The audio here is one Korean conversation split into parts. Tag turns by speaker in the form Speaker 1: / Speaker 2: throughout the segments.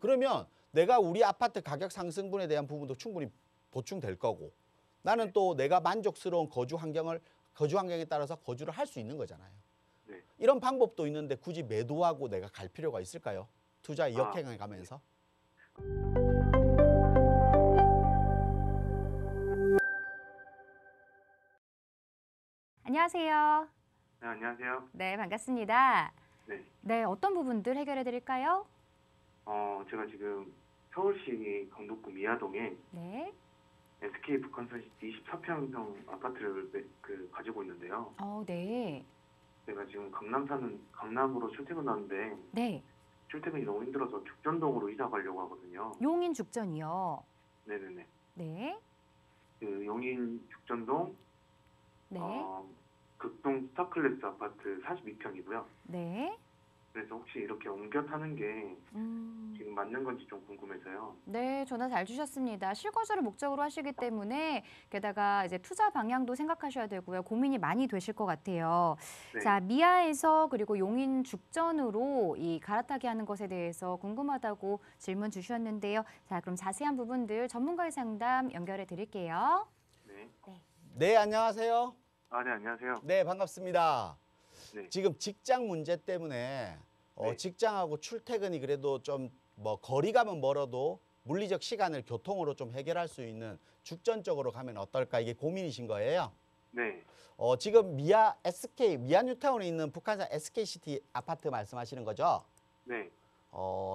Speaker 1: 그러면 내가 우리 아파트 가격 상승분에 대한 부분도 충분히 보충될 거고 나는
Speaker 2: 네.
Speaker 1: 또 내가 만족스러운 거주 환경에 따라서 거주를 할 수 있는 거잖아요.
Speaker 2: 네.
Speaker 1: 이런 방법도 있는데 굳이 매도하고 내가 갈 필요가 있을까요? 투자의 역행을 가면서.
Speaker 3: 안녕하세요.
Speaker 2: 네, 안녕하세요.
Speaker 3: 네, 반갑습니다.
Speaker 2: 네.
Speaker 3: 네, 어떤 부분들 해결해 드릴까요?
Speaker 2: 제가 지금 서울시 강북구 미아동에
Speaker 3: 네.
Speaker 2: SK 북한산시티 24평형 아파트를 가지고 있는데요.
Speaker 3: 네.
Speaker 2: 제가 지금 강남으로 출퇴근하는데
Speaker 3: 네.
Speaker 2: 출퇴근이 너무 힘들어서 죽전동으로 이사 가려고 하거든요.
Speaker 3: 용인 죽전이요.
Speaker 2: 네네네.
Speaker 3: 네.
Speaker 2: 그 용인 죽전동
Speaker 3: 네.
Speaker 2: 극동 스타클래스 아파트 42평이고요.
Speaker 3: 네.
Speaker 2: 그래서 혹시 이렇게 옮겨 타는 게 지금 맞는 건지 좀 궁금해서요.
Speaker 3: 네, 전화 잘 주셨습니다. 실거주를 목적으로 하시기 때문에 게다가 이제 투자 방향도 생각하셔야 되고요. 고민이 많이 되실 것 같아요.
Speaker 2: 네.
Speaker 3: 자, 미아에서 그리고 용인 죽전으로 이 갈아타기 하는 것에 대해서 궁금하다고 질문 주셨는데요. 자, 그럼 자세한 부분들 전문가의 상담 연결해 드릴게요.
Speaker 2: 네.
Speaker 1: 네, 안녕하세요.
Speaker 2: 네, 안녕하세요.
Speaker 1: 네, 반갑습니다.
Speaker 2: 네.
Speaker 1: 지금 직장 문제 때문에
Speaker 2: 네.
Speaker 1: 직장하고 출퇴근이 그래도 좀 뭐 거리감은 멀어도 물리적 시간을 교통으로 좀 해결할 수 있는 죽전 쪽으로 가면 어떨까 이게 고민이신 거예요.
Speaker 2: 네.
Speaker 1: 지금 미아 뉴타운에 있는 북한산 SK시티 아파트 말씀하시는 거죠?
Speaker 2: 네.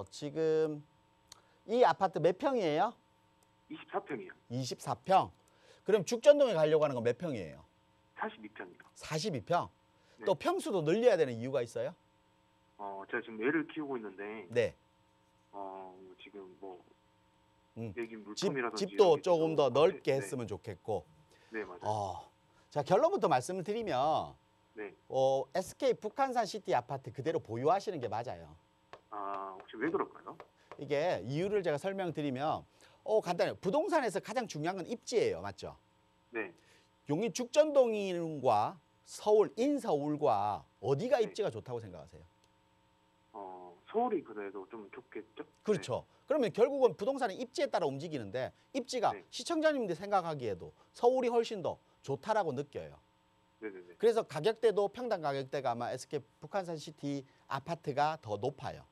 Speaker 1: 지금 이 아파트 몇 평이에요?
Speaker 2: 24평이요.
Speaker 1: 24평. 그럼 죽전동에 가려고 하는 건 몇 평이에요?
Speaker 2: 42평이요.
Speaker 1: 42평.
Speaker 2: 네.
Speaker 1: 또 평수도 늘려야 되는 이유가 있어요?
Speaker 2: 제가 지금 애를 키우고 있는데,
Speaker 1: 네.
Speaker 2: 지금
Speaker 1: 음.
Speaker 2: 여기 물품이라든지
Speaker 1: 집도
Speaker 2: 이런 게
Speaker 1: 조금 더 넓게
Speaker 2: 네.
Speaker 1: 했으면 좋겠고.
Speaker 2: 네, 맞아요.
Speaker 1: 자, 결론부터 말씀을 드리면
Speaker 2: 네.
Speaker 1: SK 북한산 시티 아파트 그대로 보유하시는 게 맞아요.
Speaker 2: 혹시 왜 그럴까요?
Speaker 1: 이게 이유를 제가 설명드리면 간단해요. 부동산에서 가장 중요한 건 입지예요. 맞죠?
Speaker 2: 네.
Speaker 1: 용인 죽전동과 서울, 인서울과 어디가
Speaker 2: 네.
Speaker 1: 입지가 좋다고 생각하세요?
Speaker 2: 서울이 그래도 좀 좋겠죠?
Speaker 1: 그렇죠. 그러면 결국은 부동산의 입지에 따라 움직이는데 입지가
Speaker 2: 네.
Speaker 1: 시청자님들이 생각하기에도 서울이 훨씬 더 좋다라고 느껴요.
Speaker 2: 네네네.
Speaker 1: 그래서 가격대도 평당 가격대가 아마 SK 북한산 시티 아파트가 더 높아요.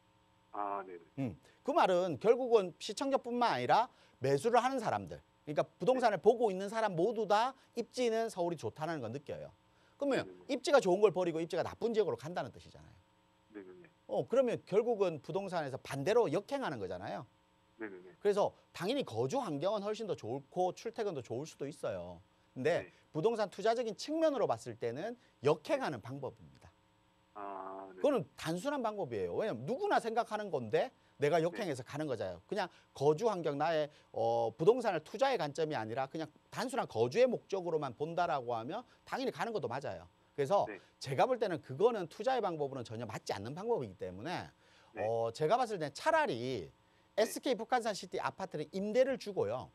Speaker 2: 네네.
Speaker 1: 그 말은 결국은 시청자뿐만 아니라 매수를 하는 사람들, 그러니까 부동산을 보고 있는 사람 모두 다 입지는 서울이 좋다는 걸 느껴요. 그러면
Speaker 2: 네네네.
Speaker 1: 입지가 좋은 걸 버리고 입지가 나쁜 지역으로 간다는 뜻이잖아요.
Speaker 2: 네네네.
Speaker 1: 그러면 결국은 부동산에서 반대로 역행하는 거잖아요.
Speaker 2: 네네네.
Speaker 1: 그래서 당연히 거주 환경은 훨씬 더 좋고 출퇴근도 좋을 수도 있어요. 근데
Speaker 2: 네.
Speaker 1: 부동산 투자적인 측면으로 봤을 때는 역행하는 방법입니다.
Speaker 2: 네.
Speaker 1: 그거는 단순한 방법이에요. 왜냐면 누구나 생각하는 건데 내가 역행해서 가는 거잖아요. 그냥 거주 환경 나의 부동산을 투자의 관점이 아니라 그냥 단순한 거주의 목적으로만 본다라고 하면 당연히 가는 것도 맞아요. 그래서
Speaker 2: 네.
Speaker 1: 제가 볼 때는 그거는 투자의 방법으로는 전혀 맞지 않는 방법이기 때문에
Speaker 2: 네.
Speaker 1: 제가 봤을 때는 차라리 SK 북한산 시티 아파트를 임대를 주고요.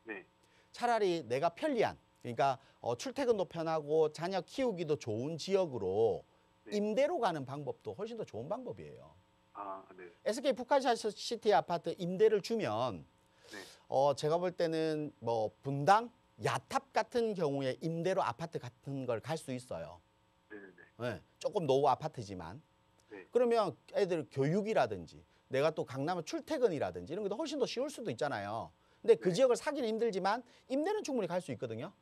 Speaker 2: 네.
Speaker 1: 차라리 내가 편리한, 그러니까 출퇴근도 편하고 자녀 키우기도 좋은 지역으로
Speaker 2: 네.
Speaker 1: 임대로 가는 방법도 훨씬 더 좋은 방법이에요.
Speaker 2: 네.
Speaker 1: SK 북한산 시티 아파트 임대를 주면
Speaker 2: 네.
Speaker 1: 제가 볼 때는 뭐 분당, 야탑 같은 경우에 임대로 아파트 같은 걸 갈 수 있어요.
Speaker 2: 네네네.
Speaker 1: 네, 조금 노후 아파트지만.
Speaker 2: 네.
Speaker 1: 그러면 애들 교육이라든지 내가 또 강남은 출퇴근이라든지 이런 것도 훨씬 더 쉬울 수도 있잖아요. 근데 그
Speaker 2: 네.
Speaker 1: 지역을 사기는 힘들지만 임대는 충분히 갈 수 있거든요.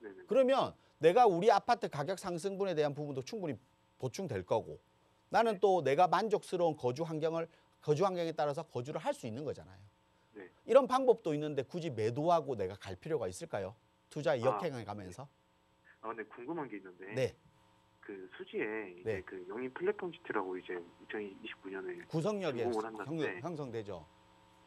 Speaker 2: 네네네.
Speaker 1: 그러면 내가 우리 아파트 가격 상승분에 대한 부분도 충분히 보충될 거고 나는 또 내가 만족스러운 거주 환경에 따라서 거주를 할 수 있는 거잖아요.
Speaker 2: 네.
Speaker 1: 이런 방법도 있는데 굳이 매도하고 내가 갈 필요가 있을까요? 투자 역행을 가면서.
Speaker 2: 근데 궁금한 게 있는데.
Speaker 1: 네.
Speaker 2: 그 수지에 이제
Speaker 1: 네.
Speaker 2: 그 용인 플랫폼 시티라고 이제 2029년에
Speaker 1: 구성역에
Speaker 2: 준공을 한다는데.
Speaker 1: 형성되죠.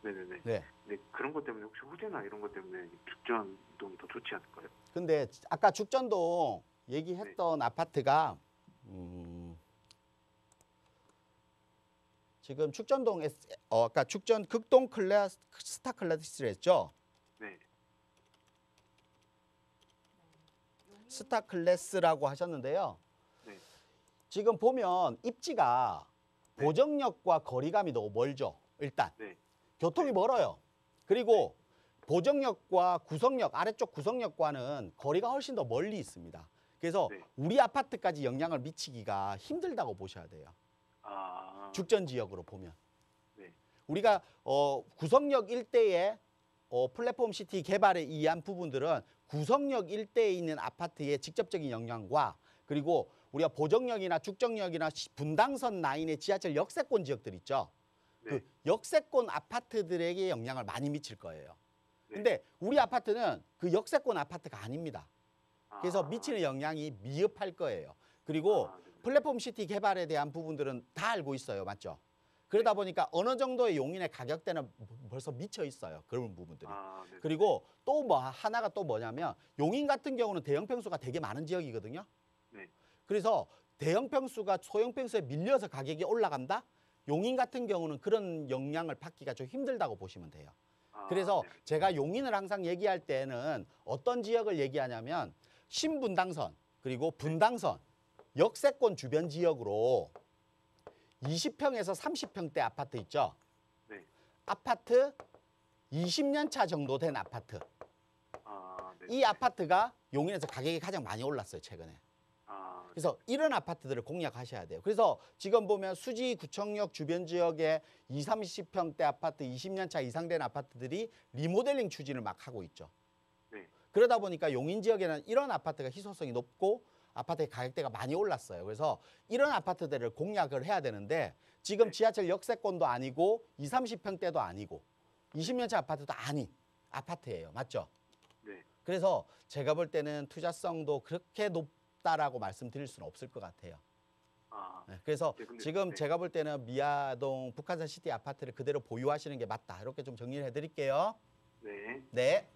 Speaker 2: 네네네.
Speaker 1: 네.
Speaker 2: 근데 그런 것 때문에 혹시 호재나 이런 것 때문에 죽전동이 더 좋지 않을까요?
Speaker 1: 근데 아까 죽전동 얘기했던 아파트가 지금 죽전동 아까 죽전 극동 스타 클래스를 했죠.
Speaker 2: 네.
Speaker 1: 스타 클래스라고 하셨는데요.
Speaker 2: 네.
Speaker 1: 지금 보면 입지가
Speaker 2: 네.
Speaker 1: 보정역과 거리감이 너무 멀죠. 일단.
Speaker 2: 네.
Speaker 1: 교통이 멀어요. 그리고 보정역과 구성역, 아래쪽 구성역과는 거리가 훨씬 더 멀리 있습니다. 그래서
Speaker 2: 네.
Speaker 1: 우리 아파트까지 영향을 미치기가 힘들다고 보셔야 돼요.
Speaker 2: 아,
Speaker 1: 죽전 지역으로 보면.
Speaker 2: 네.
Speaker 1: 우리가 구성역 일대에 플랫폼 시티 개발에 의한 부분들은 구성역 일대에 있는 아파트의 직접적인 영향과 그리고 우리가 보정역이나 죽정역이나 분당선 라인의 지하철 역세권 지역들 있죠.
Speaker 2: 네.
Speaker 1: 그 역세권 아파트들에게 영향을 많이 미칠 거예요.
Speaker 2: 네.
Speaker 1: 근데 우리 아파트는 그 역세권 아파트가 아닙니다. 그래서
Speaker 2: 아,
Speaker 1: 미치는 영향이 미흡할 거예요. 그리고
Speaker 2: 네.
Speaker 1: 플랫폼 시티 개발에 대한 부분들은 다 알고 있어요. 맞죠? 그러다 보니까 어느 정도의 용인의 가격대는 벌써 미쳐 있어요. 그런 부분들이.
Speaker 2: 네.
Speaker 1: 그리고 또 뭐 하나가 또 뭐냐면 용인 같은 경우는 대형 평수가 되게 많은 지역이거든요.
Speaker 2: 네.
Speaker 1: 그래서 대형 평수가 소형 평수에 밀려서 가격이 올라간다? 용인 같은 경우는 그런 영향을 받기가 좀 힘들다고 보시면 돼요. 그래서
Speaker 2: 네.
Speaker 1: 제가 용인을 항상 얘기할 때는 어떤 지역을 얘기하냐면 신분당선 그리고 분당선 역세권 주변 지역으로 20평에서 30평대 아파트 있죠.
Speaker 2: 네.
Speaker 1: 아파트 20년 차 정도 된 아파트.
Speaker 2: 네.
Speaker 1: 이 아파트가 용인에서 가격이 가장 많이 올랐어요, 최근에.
Speaker 2: 네.
Speaker 1: 그래서 이런 아파트들을 공략하셔야 돼요. 그래서 지금 보면 수지 구청역 주변 지역에 20, 30평대 아파트 20년 차 이상 된 아파트들이 리모델링 추진을 막 하고 있죠.
Speaker 2: 네.
Speaker 1: 그러다 보니까 용인 지역에는 이런 아파트가 희소성이 높고 아파트의 가격대가 많이 올랐어요. 그래서 이런 아파트들을 공략을 해야 되는데 지금 지하철 역세권도 아니고 20, 30평대도 아니고 20년 차 아파트도 아닌 아파트예요. 맞죠?
Speaker 2: 네.
Speaker 1: 그래서 제가 볼 때는 투자성도 그렇게 높다라고 말씀드릴 수는 없을 것 같아요. 네, 그래서
Speaker 2: 네, 근데,
Speaker 1: 지금
Speaker 2: 네.
Speaker 1: 제가 볼 때는 미아동 북한산 시티 아파트를 그대로 보유하시는 게 맞다. 이렇게 좀 정리를 해드릴게요.
Speaker 2: 네.
Speaker 1: 네.